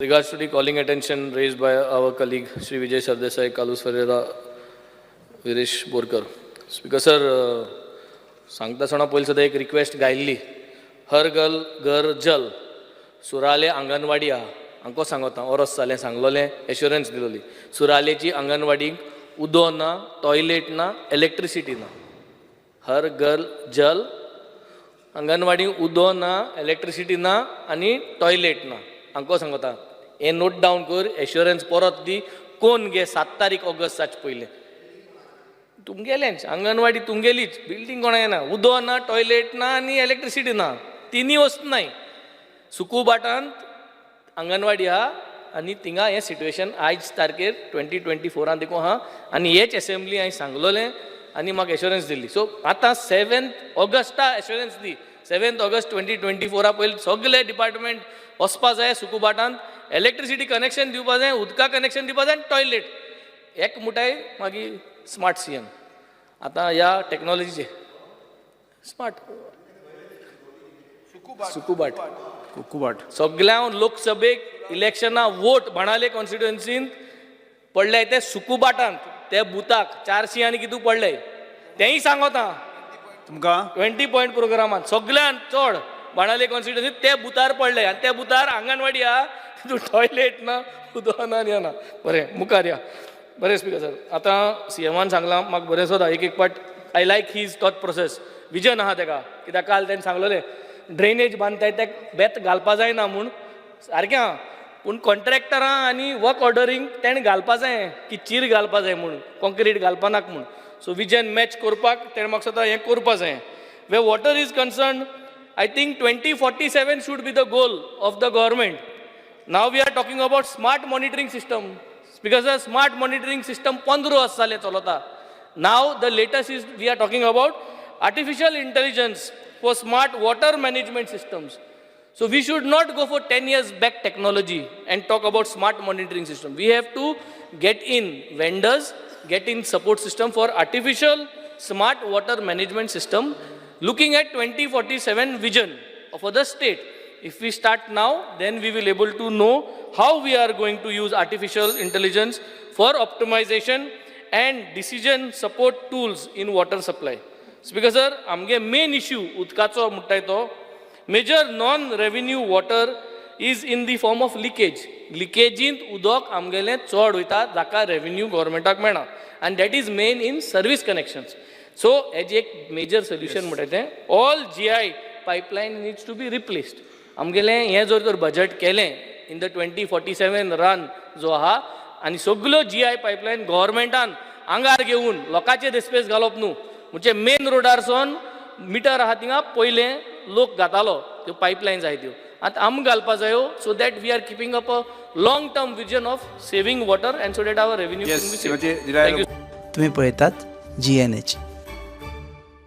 Regards to the calling attention raised by our colleague Shri Vijay Sardesai, Kalus Ferreira, Viresh Borkar. Speaker sir, सांगता सणा पयलीं सुद्दां एक request गायल्ली, हर घर जल सुराले आंगणवाडी आहा हांको सांगता ओरोस जालें सांगलोलें एश्युरन्स दिलोली सुरालेची आंगणवाडीक उदो ना, टॉयलेट ना, इलेक्ट्रिसिटी ना. हर घर जल आंगणवाडीक उदो ना, इलेक्ट्रिसिटी ना आनी टॉयलेट ना हांको सांगता. हे नोट डावन कर, एश्युरन्स परत दी, कोण घे 7 तारीख ऑगस्ट पयलें. तुमगेलेंच अंगणवाडी तुमगेलीच, बिल्डिंग कोणा येना, उदो ना, टॉयलेट ना आनी इलेक्ट्रिसिटी ना, तिनी वस्त नाय. सुकुबाटांत अंगणवाडी आहा आनी थिंगा हें सिट्युएशन आयज तारखेर 2024 देखून आहा आनी हेच असेंब्ली हांवें सांगलोलें आनी म्हाका एश्युरन्स दिल्ली. सो आतां 7 ऑगस्टा एश्युरन्स दी. 7 ऑगस्ट 2024 पयलीं सगळे डिपार्टमेंट वचपा जाय सुकुबाटांत, इलेक्ट्रिसिटी कनेक्शन दिवपा जाय, उदका कनेक्शन दिवपा जाय आनी टॉयलेट. एक मुठाय मागीर स्मार्ट सीएम. आतां ह्या टॅक्नॉलॉजीचे स्मार्ट सुकुबाट सगळ्या लोकसभेक इलेक्शना वोट बाणाले कॉन्स्टिट्युएन्सीन पडले ते सुकुबाटांत, ते बुथाक 400 आनी कितू पडले तेंय सांगता तुमकां. 20 पॉयंट प्रोग्रामांत सगळ्यान चड बाणाले कॉन्स्टिट्युएन्सीन ते बुथार पडले आनी त्या बुथार आंगणवाडी आहा, तितून टॉयलेट ना, उदो ना आनी ना. बरें, मुखार या. बरें स्पीकर सर, आतां सीएमान सांगलां म्हाका बरें सोदा एक पाट I like his thought process, vision आहा तेका. कित्याक काल तेणें सांगलोलें ड्रेनेज बांदताय ते बेत घालपा जायना म्हूण, सारकें आहा. पूण कॉन्ट्रॅक्टरां आनी वर्क ऑर्डरींग तेणें घालपा जाय की चीर घालपा जाय म्हूण, कॉन्क्रीट घालपा नाका म्हूण. सो विजन मॅच करपाक तेणें म्हाका सोदा हें करपा जाय. Way water is concern, I think 2047 should be the goal of the government. Now we are talking about smart monitoring system. Because the smart monitoring system 15 वर्स जाले चलता. Now the latest is we are talking about artificial intelligence for smart water management systems. So we should not go for 10 years back technology and talk about smart monitoring system. We have to get in vendors, get in support system for artificial smart water management system, looking at 2047 vision for the state. If we start now, then we will able to know how we are going to use artificial intelligence for optimization and decision support tools in water supply. Speaker sir, आमगे main issue उदकाचो म्हणटाय तो major non-revenue water is in the form of leakage. Leakageint उदक आमगेलें चड वयता जाका revenue governmentak मेळना, and that is main in service connections. So हेजे एक major solution म्हणटाय तें all GI pipeline needs to be replaced. आमगेलें हें जर तर बजेट केलें इन द 2047 रन जो आहा आनी सगळ्यो GI पायपलायन गव्हर्मेंटान आंगार घेवन लोकांचे रेस्पेस घालप न्हू. म्हणजे मेन रोडारसून मिटर आहा थिंगा पयलें लोक घातालो त्यो पायपलायन जाय त्यो. आतां आमकां घालपा जायो so that we are keeping up a long term vision of saving water and so that our revenue. तुम्ही पळयतात GNH.